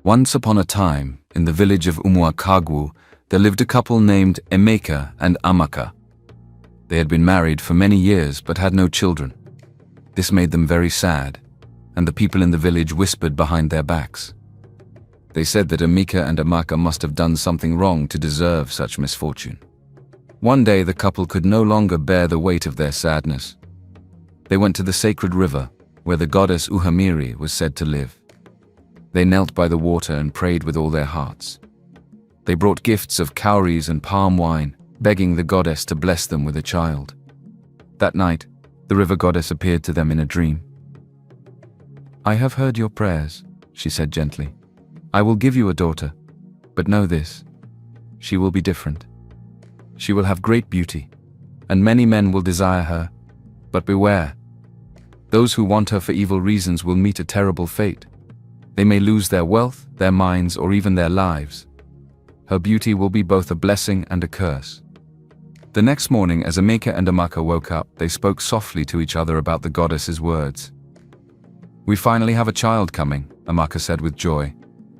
Once upon a time, in the village of Umuakagwu, there lived a couple named Emeka and Amaka. They had been married for many years but had no children. This made them very sad, and the people in the village whispered behind their backs. They said that Emeka and Amaka must have done something wrong to deserve such misfortune. One day the couple could no longer bear the weight of their sadness. They went to the sacred river, where the goddess Uhamiri was said to live. They knelt by the water and prayed with all their hearts. They brought gifts of cowries and palm wine, begging the goddess to bless them with a child. That night, the river goddess appeared to them in a dream. "I have heard your prayers," she said gently. "I will give you a daughter, but know this, she will be different. She will have great beauty, and many men will desire her, but beware. Those who want her for evil reasons will meet a terrible fate. They may lose their wealth, their minds, or even their lives. Her beauty will be both a blessing and a curse." The next morning, as Emeka and Amaka woke up, they spoke softly to each other about the goddess's words. "We finally have a child coming," Amaka said with joy.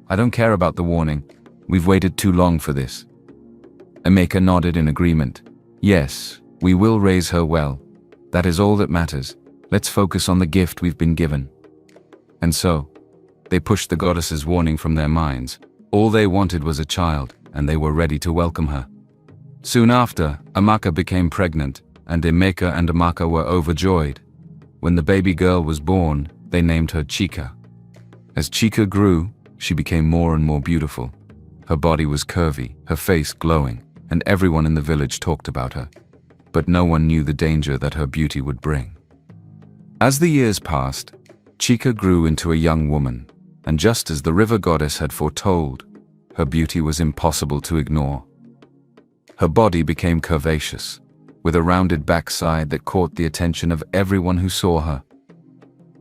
"I don't care about the warning. We've waited too long for this." Emeka nodded in agreement. "Yes, we will raise her well. That is all that matters. Let's focus on the gift we've been given." And so, they pushed the goddess's warning from their minds. All they wanted was a child, and they were ready to welcome her. Soon after, Amaka became pregnant, and Emeka and Amaka were overjoyed. When the baby girl was born, they named her Chika. As Chika grew, she became more and more beautiful. Her body was curvy, her face glowing, and everyone in the village talked about her. But no one knew the danger that her beauty would bring. As the years passed, Chika grew into a young woman, and just as the river goddess had foretold, her beauty was impossible to ignore. Her body became curvaceous, with a rounded backside that caught the attention of everyone who saw her.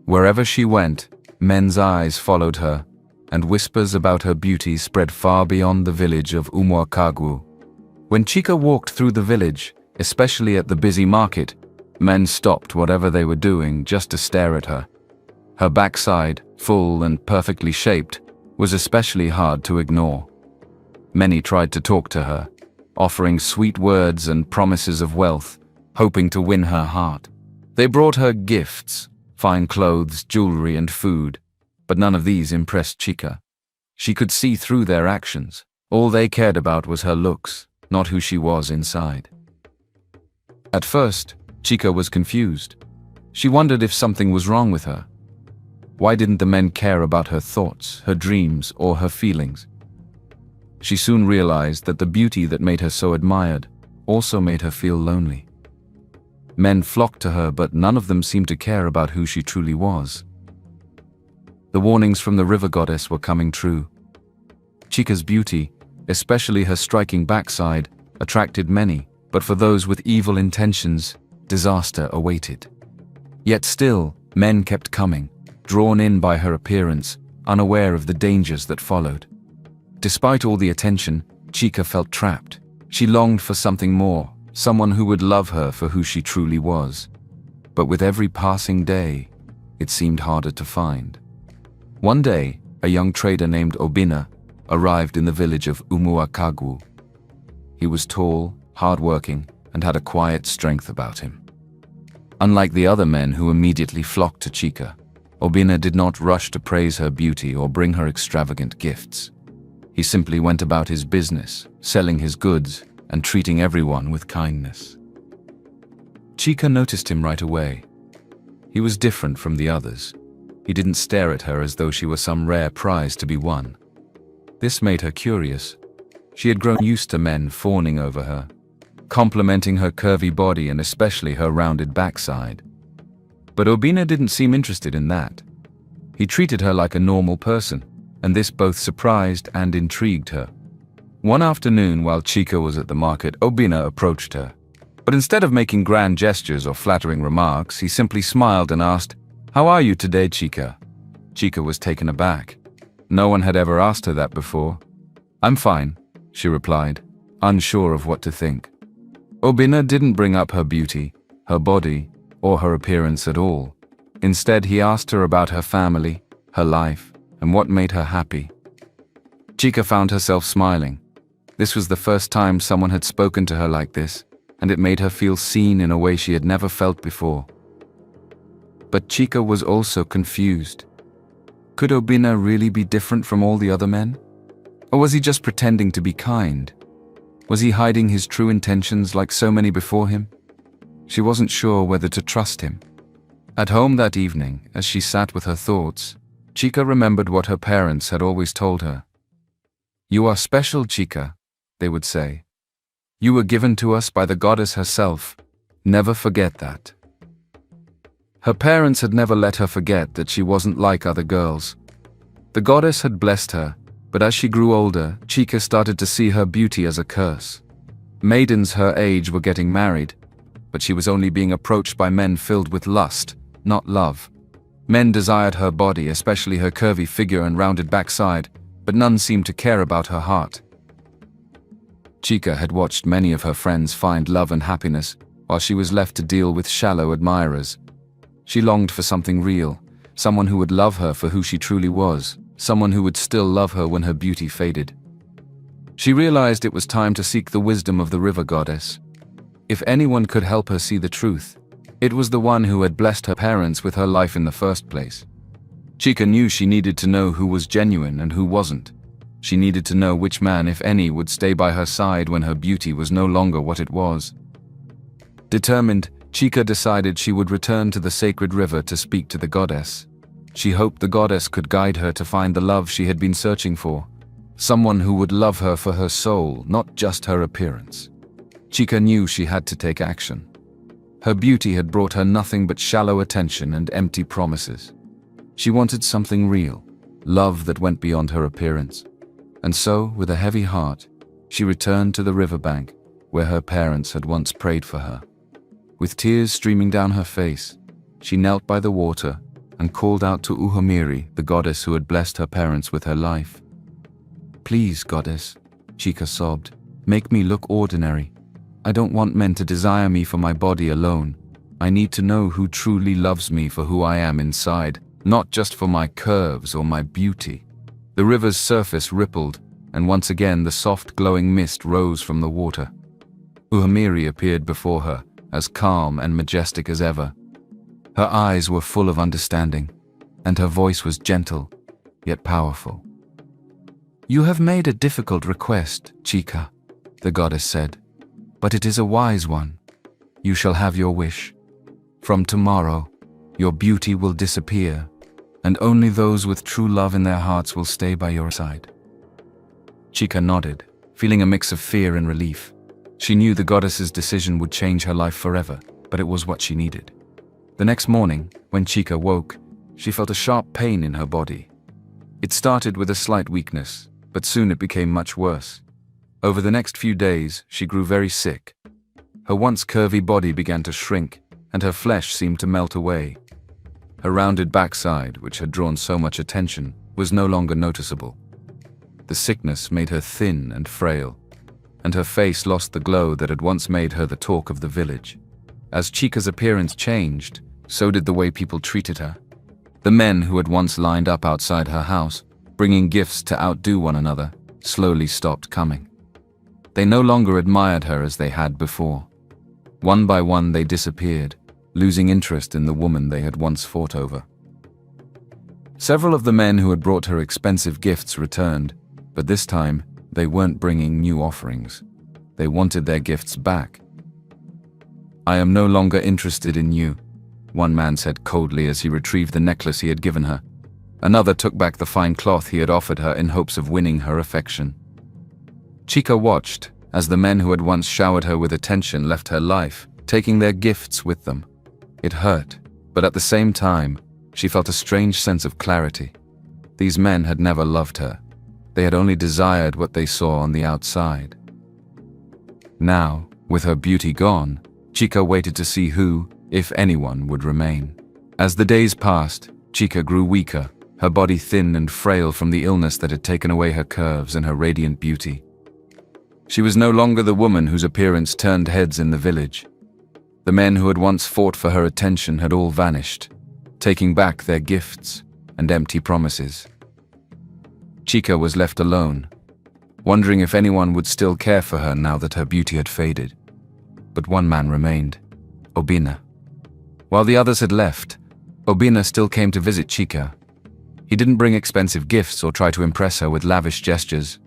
Wherever she went, men's eyes followed her, and whispers about her beauty spread far beyond the village of Umuakagwu. When Chika walked through the village, especially at the busy market, men stopped whatever they were doing just to stare at her. Her backside, full and perfectly shaped, was especially hard to ignore. Many tried to talk to her, offering sweet words and promises of wealth, hoping to win her heart. They brought her gifts, fine clothes, jewelry, and food, but none of these impressed Chika. She could see through their actions. All they cared about was her looks, not who she was inside. At first, Chika was confused. She wondered if something was wrong with her. Why didn't the men care about her thoughts, her dreams, or her feelings? She soon realized that the beauty that made her so admired also made her feel lonely. Men flocked to her, but none of them seemed to care about who she truly was. The warnings from the river goddess were coming true. Chika's beauty, especially her striking backside, attracted many, but for those with evil intentions, disaster awaited. Yet still, men kept coming, drawn in by her appearance, unaware of the dangers that followed. Despite all the attention, Chika felt trapped. She longed for something more, someone who would love her for who she truly was. But with every passing day, it seemed harder to find. One day, a young trader named Obinna arrived in the village of Umuakagwu. He was tall, hardworking, and had a quiet strength about him. Unlike the other men who immediately flocked to Chika, Obinna did not rush to praise her beauty or bring her extravagant gifts. He simply went about his business, selling his goods and treating everyone with kindness. Chika noticed him right away. He was different from the others. He didn't stare at her as though she were some rare prize to be won. This made her curious. She had grown used to men fawning over her, complimenting her curvy body and especially her rounded backside. But Obinna didn't seem interested in that. He treated her like a normal person, and this both surprised and intrigued her. One afternoon, while Chika was at the market, Obinna approached her. But instead of making grand gestures or flattering remarks, he simply smiled and asked, "How are you today, Chika?" Chika was taken aback. No one had ever asked her that before. "I'm fine," she replied, unsure of what to think. Obinna didn't bring up her beauty, her body, or her appearance at all. Instead, he asked her about her family, her life, and what made her happy. Chica found herself smiling. This was the first time someone had spoken to her like this, and it made her feel seen in a way she had never felt before. But Chica was also confused. Could Obina really be different from all the other men? Or was he just pretending to be kind? Was he hiding his true intentions like so many before him? She wasn't sure whether to trust him. At home that evening, as she sat with her thoughts, Chica remembered what her parents had always told her. "You are special, Chica," they would say. "You were given to us by the goddess herself. Never forget that." Her parents had never let her forget that she wasn't like other girls. The goddess had blessed her, but as she grew older, Chica started to see her beauty as a curse. Maidens her age were getting married, but she was only being approached by men filled with lust, not love. Men desired her body, especially her curvy figure and rounded backside, but none seemed to care about her heart. Chica had watched many of her friends find love and happiness, while she was left to deal with shallow admirers. She longed for something real, someone who would love her for who she truly was, someone who would still love her when her beauty faded. She realized it was time to seek the wisdom of the river goddess. If anyone could help her see the truth, it was the one who had blessed her parents with her life in the first place. Chica knew she needed to know who was genuine and who wasn't. She needed to know which man, if any, would stay by her side when her beauty was no longer what it was. Determined, Chica decided she would return to the sacred river to speak to the goddess. She hoped the goddess could guide her to find the love she had been searching for. Someone who would love her for her soul, not just her appearance. Chica knew she had to take action. Her beauty had brought her nothing but shallow attention and empty promises. She wanted something real, love that went beyond her appearance. And so, with a heavy heart, she returned to the riverbank where her parents had once prayed for her. With tears streaming down her face, she knelt by the water and called out to Uhumiri, the goddess who had blessed her parents with her life. "Please, goddess," Chica sobbed, "make me look ordinary. I don't want men to desire me for my body alone. I need to know who truly loves me for who I am inside, not just for my curves or my beauty." The river's surface rippled, and once again the soft glowing mist rose from the water. Uhumiri appeared before her, as calm and majestic as ever. Her eyes were full of understanding, and her voice was gentle, yet powerful. "You have made a difficult request, Chica," the goddess said, "but it is a wise one. You shall have your wish. From tomorrow, your beauty will disappear, and only those with true love in their hearts will stay by your side." Chica nodded, feeling a mix of fear and relief. She knew the goddess's decision would change her life forever, but it was what she needed. The next morning, when Chica woke, she felt a sharp pain in her body. It started with a slight weakness, but soon it became much worse. Over the next few days, she grew very sick. Her once curvy body began to shrink, and her flesh seemed to melt away. Her rounded backside, which had drawn so much attention, was no longer noticeable. The sickness made her thin and frail, and her face lost the glow that had once made her the talk of the village. As Chica's appearance changed, so did the way people treated her. The men who had once lined up outside her house, bringing gifts to outdo one another, slowly stopped coming. They no longer admired her as they had before. One by one they disappeared, losing interest in the woman they had once fought over. Several of the men who had brought her expensive gifts returned, but this time they weren't bringing new offerings. They wanted their gifts back. "I am no longer interested in you," one man said coldly as he retrieved the necklace he had given her. Another took back the fine cloth he had offered her in hopes of winning her affection. Chica watched as the men who had once showered her with attention left her life, taking their gifts with them. It hurt, but at the same time, she felt a strange sense of clarity. These men had never loved her. They had only desired what they saw on the outside. Now, with her beauty gone, Chica waited to see who, if anyone, would remain. As the days passed, Chica grew weaker, her body thin and frail from the illness that had taken away her curves and her radiant beauty. She was no longer the woman whose appearance turned heads in the village. The men who had once fought for her attention had all vanished, taking back their gifts and empty promises. Chica was left alone, wondering if anyone would still care for her now that her beauty had faded. But one man remained, Obina. While the others had left, Obina still came to visit Chica. He didn't bring expensive gifts or try to impress her with lavish gestures.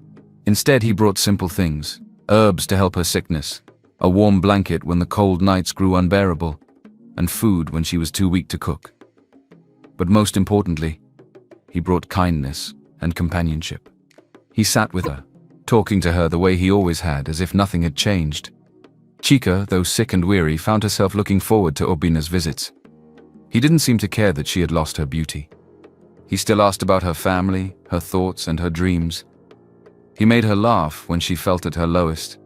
Instead, he brought simple things: herbs to help her sickness, a warm blanket when the cold nights grew unbearable, and food when she was too weak to cook. But most importantly, he brought kindness and companionship. He sat with her, talking to her the way he always had, as if nothing had changed. Chica, though sick and weary, found herself looking forward to Obina's visits. He didn't seem to care that she had lost her beauty. He still asked about her family, her thoughts, and her dreams. He made her laugh when she felt at her lowest,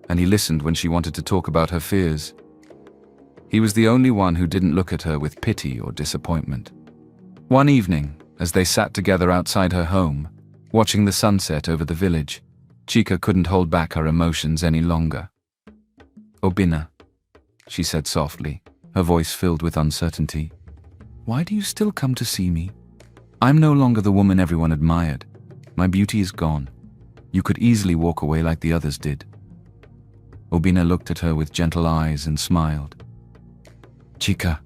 and he listened when she wanted to talk about her fears. He was the only one who didn't look at her with pity or disappointment. One evening, as they sat together outside her home, watching the sunset over the village, Chica couldn't hold back her emotions any longer. "Obina," she said softly, her voice filled with uncertainty. "Why do you still come to see me? I'm no longer the woman everyone admired. My beauty is gone. You could easily walk away like the others did." Obina looked at her with gentle eyes and smiled. "Chica,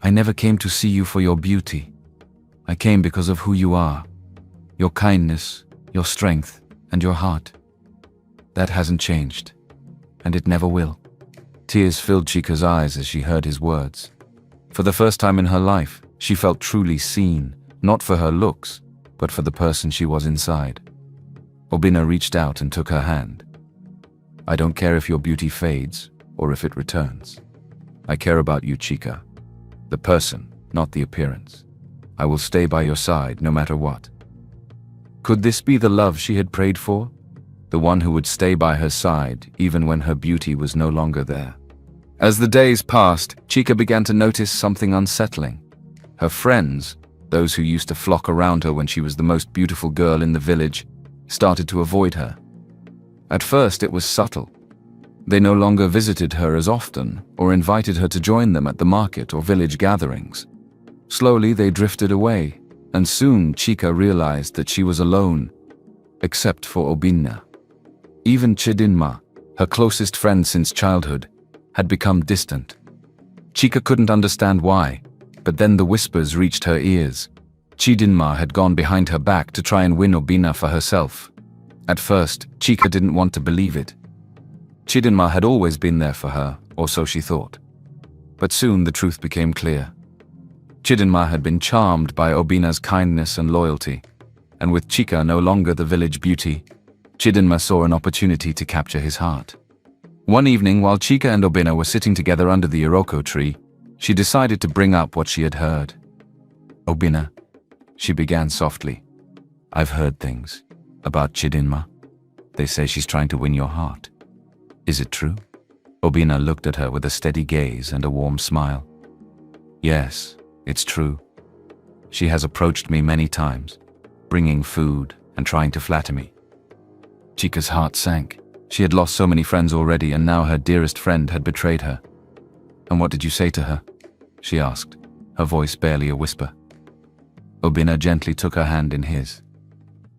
I never came to see you for your beauty. I came because of who you are, your kindness, your strength, and your heart. That hasn't changed, and it never will." Tears filled Chica's eyes as she heard his words. For the first time in her life, she felt truly seen, not for her looks, but for the person she was inside. Obina reached out and took her hand. "I don't care if your beauty fades or if it returns. I care about you, Chica. The person, not the appearance. I will stay by your side no matter what." Could this be the love she had prayed for? The one who would stay by her side even when her beauty was no longer there. As the days passed, Chica began to notice something unsettling. Her friends, those who used to flock around her when she was the most beautiful girl in the village, started to avoid her. At first it was subtle. They no longer visited her as often or invited her to join them at the market or village gatherings. Slowly they drifted away, and soon Chica realized that she was alone, except for Obina. Even Chidinma, her closest friend since childhood, had become distant. Chica couldn't understand why, but then the whispers reached her ears. Chidinma had gone behind her back to try and win Obina for herself. At first, Chica didn't want to believe it. Chidinma had always been there for her, or so she thought. But soon the truth became clear. Chidinma had been charmed by Obina's kindness and loyalty, and with Chica no longer the village beauty, Chidinma saw an opportunity to capture his heart. One evening, while Chica and Obina were sitting together under the Iroko tree, she decided to bring up what she had heard. "Obina," she began softly, "I've heard things about Chidinma. They say she's trying to win your heart. Is it true?" Obina looked at her with a steady gaze and a warm smile. "Yes, it's true. She has approached me many times, bringing food and trying to flatter me." Chica's heart sank. She had lost so many friends already, and now her dearest friend had betrayed her. "And what did you say to her?" she asked, her voice barely a whisper. Obina gently took her hand in his.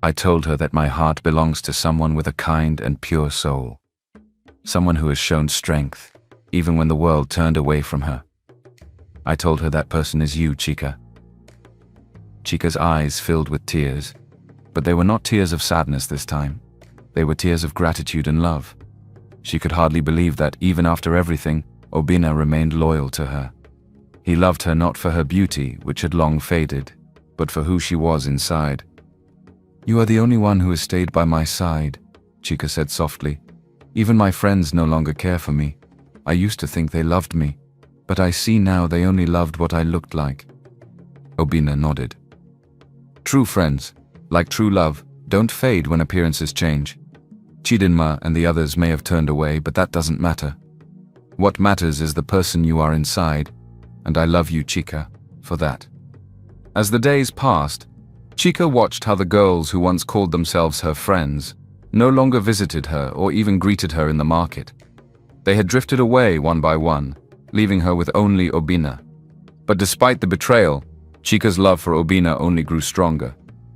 "I told her that my heart belongs to someone with a kind and pure soul. Someone who has shown strength, even when the world turned away from her. I told her that person is you, Chica." Chica's eyes filled with tears, but they were not tears of sadness this time. They were tears of gratitude and love. She could hardly believe that, even after everything, Obina remained loyal to her. He loved her not for her beauty, which had long faded, but for who she was inside. "You are the only one who has stayed by my side," Chica said softly. "Even my friends no longer care for me. I used to think they loved me, but I see now they only loved what I looked like." Obina nodded. "True friends, like true love, don't fade when appearances change. Chidinma and the others may have turned away, but that doesn't matter. What matters is the person you are inside, and I love you, Chica, for that." As the days passed, Chica watched how the girls who once called themselves her friends no longer visited her or even greeted her in the market. They had drifted away one by one, leaving her with only Obina. But despite the betrayal, Chica's love for Obina only grew stronger.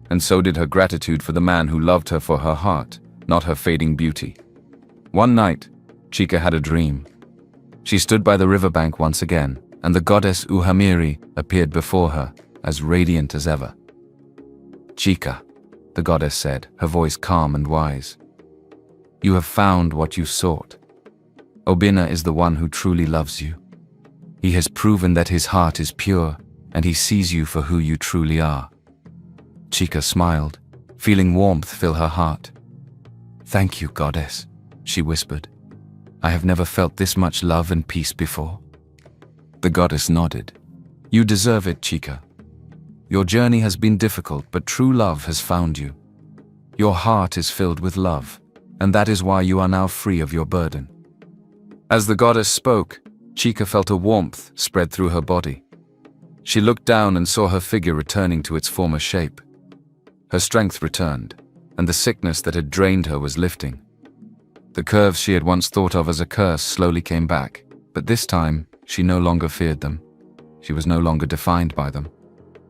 and so did her gratitude for the man who loved her for her heart, not her fading beauty. One night, Chica had a dream. She stood by the riverbank once again, and the goddess Uhamiri appeared before her, as radiant as ever. "Chica," the goddess said, her voice calm and wise, "you have found what you sought. Obina is the one who truly loves you. He has proven that his heart is pure, and he sees you for who you truly are." Chica smiled, feeling warmth fill her heart. "Thank you, goddess," she whispered. "I have never felt this much love and peace before." The goddess nodded. "You deserve it, Chica. Your journey has been difficult, but true love has found you. Your heart is filled with love, and that is why you are now free of your burden." As the goddess spoke, Chica felt a warmth spread through her body. She looked down and saw her figure returning to its former shape. Her strength returned, and the sickness that had drained her was lifting. The curves she had once thought of as a curse slowly came back, but this time she no longer feared them. She was no longer defined by them.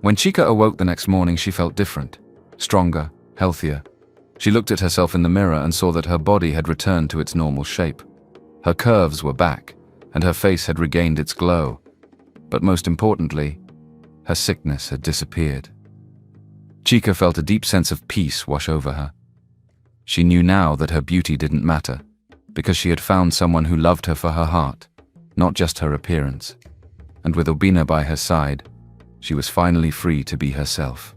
When Chica awoke the next morning, she felt different, stronger, healthier. She looked at herself in the mirror and saw that her body had returned to its normal shape. Her curves were back, and her face had regained its glow. But most importantly, her sickness had disappeared. Chica felt a deep sense of peace wash over her. She knew now that her beauty didn't matter, because she had found someone who loved her for her heart, not just her appearance. And with Obina by her side, she was finally free to be herself.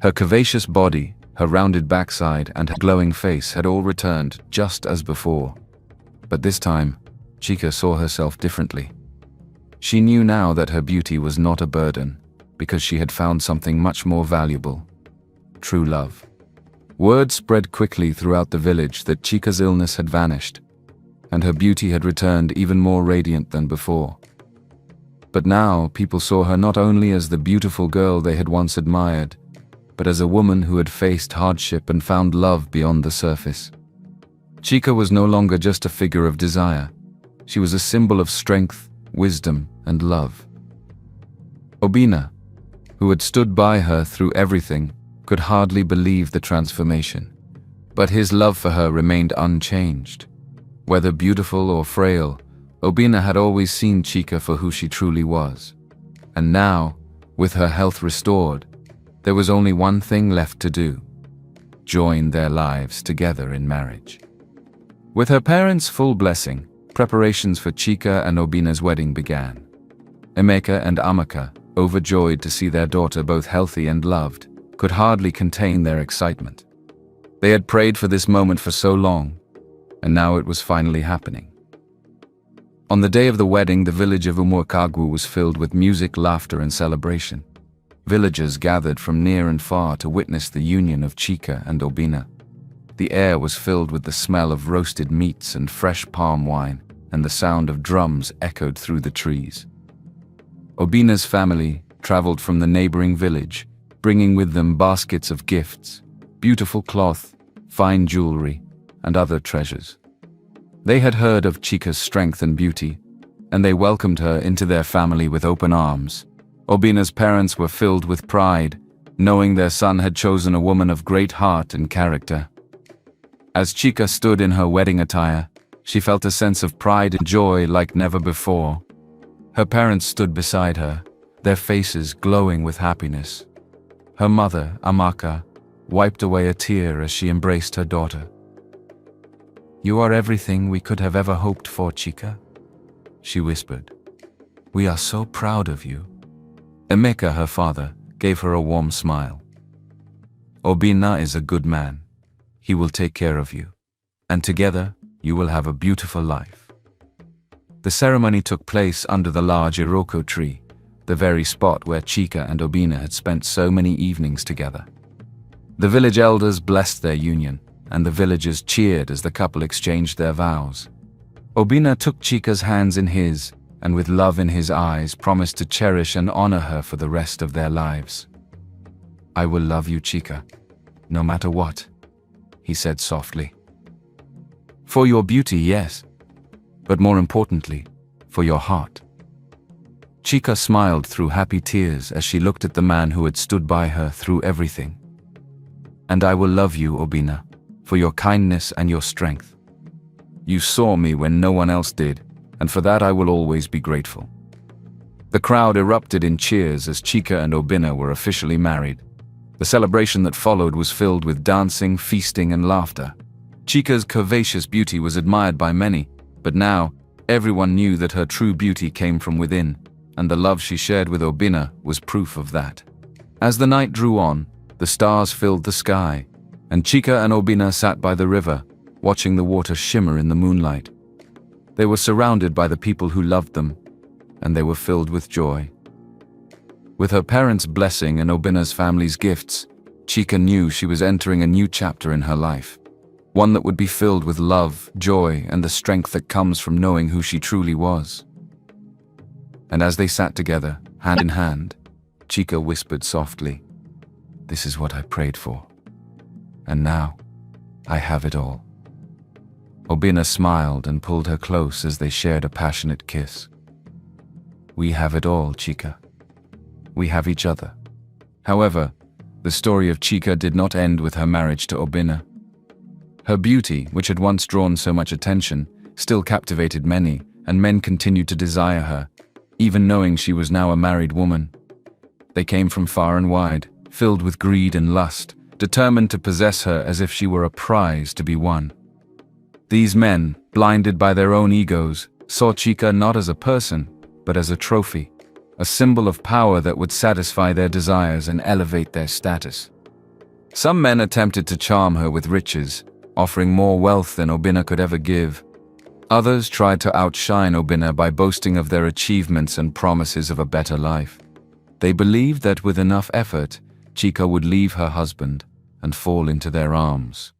Her curvaceous body, her rounded backside, and her glowing face had all returned just as before. But this time, Chica saw herself differently. She knew now that her beauty was not a burden, because she had found something much more valuable: true love. Word spread quickly throughout the village that Chica's illness had vanished, and her beauty had returned even more radiant than before. But now people saw her not only as the beautiful girl they had once admired, but as a woman who had faced hardship and found love beyond the surface. Chica was no longer just a figure of desire. She was a symbol of strength, wisdom, and love. Obina, who had stood by her through everything, could hardly believe the transformation. But his love for her remained unchanged. Whether beautiful or frail, Obina had always seen Chica for who she truly was. And now, with her health restored, there was only one thing left to do: join their lives together in marriage. With her parents' full blessing, preparations for Chica and Obina's wedding began. Emeka and Amaka, overjoyed to see their daughter both healthy and loved, could hardly contain their excitement. They had prayed for this moment for so long, and now it was finally happening. On the day of the wedding, the village of Umuakagwu was filled with music, laughter, and celebration. Villagers gathered from near and far to witness the union of Chica and Obina. The air was filled with the smell of roasted meats and fresh palm wine, and the sound of drums echoed through the trees. Obina's family traveled from the neighboring village, bringing with them baskets of gifts, beautiful cloth, fine jewelry, and other treasures. They had heard of Chica's strength and beauty, and they welcomed her into their family with open arms. Obina's parents were filled with pride, knowing their son had chosen a woman of great heart and character. As Chica stood in her wedding attire, she felt a sense of pride and joy like never before. Her parents stood beside her, their faces glowing with happiness. Her mother, Amaka, wiped away a tear as she embraced her daughter. "You are everything we could have ever hoped for, Chica," she whispered. "We are so proud of you." Emeka, her father, gave her a warm smile. "Obina is a good man. He will take care of you, and together you will have a beautiful life." The ceremony took place under the large Iroko tree, the very spot where Chica and Obina had spent so many evenings together. The village elders blessed their union, and the villagers cheered as the couple exchanged their vows. Obina took Chica's hands in his, and with love in his eyes promised to cherish and honor her for the rest of their lives. "I will love you, Chica, no matter what," he said softly. "For your beauty, yes, but more importantly, for your heart." Chica smiled through happy tears as she looked at the man who had stood by her through everything. And I will love you, Obina, for your kindness and your strength. You saw me when no one else did, and for that I will always be grateful." The crowd erupted in cheers as Chika and Obina were officially married. The celebration that followed was filled with dancing, feasting, and laughter. Chika's curvaceous beauty was admired by many, but now everyone knew that her true beauty came from within, and the love she shared with Obina was proof of that. As the night drew on, the stars filled the sky, and Chika and Obina sat by the river, watching the water shimmer in the moonlight. They were surrounded by the people who loved them, and they were filled with joy. With her parents' blessing and Obina's family's gifts, Chika knew she was entering a new chapter in her life, one that would be filled with love, joy, and the strength that comes from knowing who she truly was. And as they sat together, hand in hand, Chika whispered softly, "This is what I prayed for. And now, I have it all." Obina smiled and pulled her close as they shared a passionate kiss. "We have it all, Chika. We have each other." However, the story of Chika did not end with her marriage to Obina. Her beauty, which had once drawn so much attention, still captivated many, and men continued to desire her, even knowing she was now a married woman. They came from far and wide, filled with greed and lust, determined to possess her as if she were a prize to be won. These men, blinded by their own egos, saw Chika not as a person, but as a trophy, a symbol of power that would satisfy their desires and elevate their status. Some men attempted to charm her with riches, offering more wealth than Obina could ever give. Others tried to outshine Obina by boasting of their achievements and promises of a better life. They believed that with enough effort, Chika would leave her husband and fall into their arms.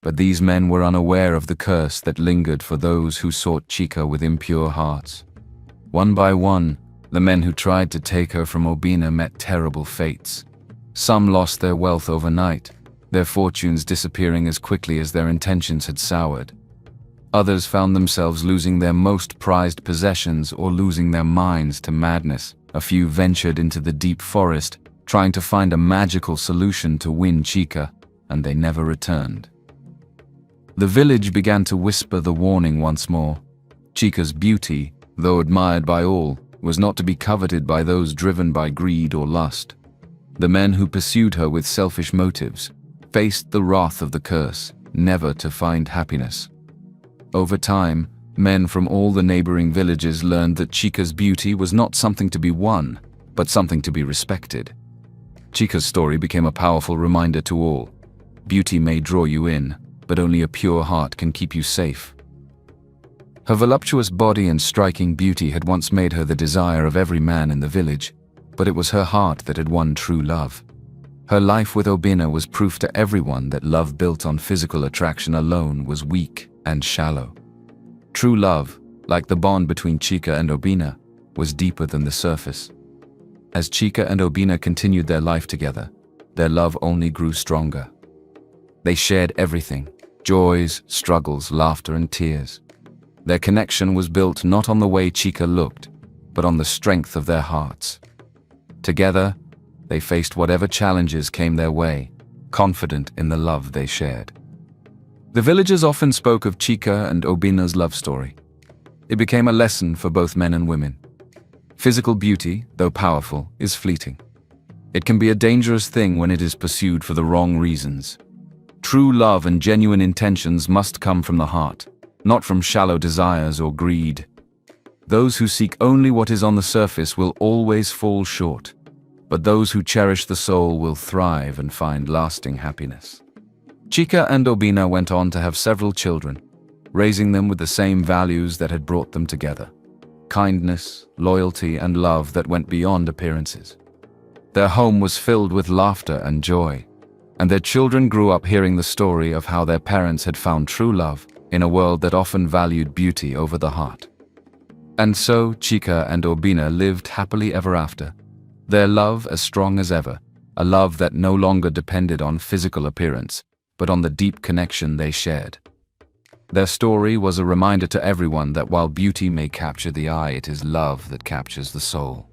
But these men were unaware of the curse that lingered for those who sought Chika with impure hearts. One by one, the men who tried to take her from Obina met terrible fates. Some lost their wealth overnight, their fortunes disappearing as quickly as their intentions had soured. Others found themselves losing their most prized possessions or losing their minds to madness. A few ventured into the deep forest, trying to find a magical solution to win Chika, and they never returned. The village began to whisper the warning once more. Chika's beauty, though admired by all, was not to be coveted by those driven by greed or lust. The men who pursued her with selfish motives faced the wrath of the curse, never to find happiness. Over time, men from all the neighboring villages learned that Chika's beauty was not something to be won, but something to be respected. Chika's story became a powerful reminder to all. Beauty may draw you in, but only a pure heart can keep you safe. Her voluptuous body and striking beauty had once made her the desire of every man in the village, but it was her heart that had won true love. Her life with Obina was proof to everyone that love built on physical attraction alone was weak and shallow. True love, like the bond between Chika and Obina, was deeper than the surface. As Chika and Obina continued their life together, their love only grew stronger. They shared everything: joys, struggles, laughter, and tears. Their connection was built not on the way Chika looked, but on the strength of their hearts. Together, they faced whatever challenges came their way, confident in the love they shared. The villagers often spoke of Chika and Obina's love story. It became a lesson for both men and women. Physical beauty, though powerful, is fleeting. It can be a dangerous thing when it is pursued for the wrong reasons. True love and genuine intentions must come from the heart, not from shallow desires or greed. Those who seek only what is on the surface will always fall short, but those who cherish the soul will thrive and find lasting happiness. Chika and Obina went on to have several children, raising them with the same values that had brought them together: kindness, loyalty, and love that went beyond appearances. Their home was filled with laughter and joy, and their children grew up hearing the story of how their parents had found true love in a world that often valued beauty over the heart. And so Chika and Obina lived happily ever after, their love as strong as ever, a love that no longer depended on physical appearance, but on the deep connection they shared. Their story was a reminder to everyone that while beauty may capture the eye, it is love that captures the soul.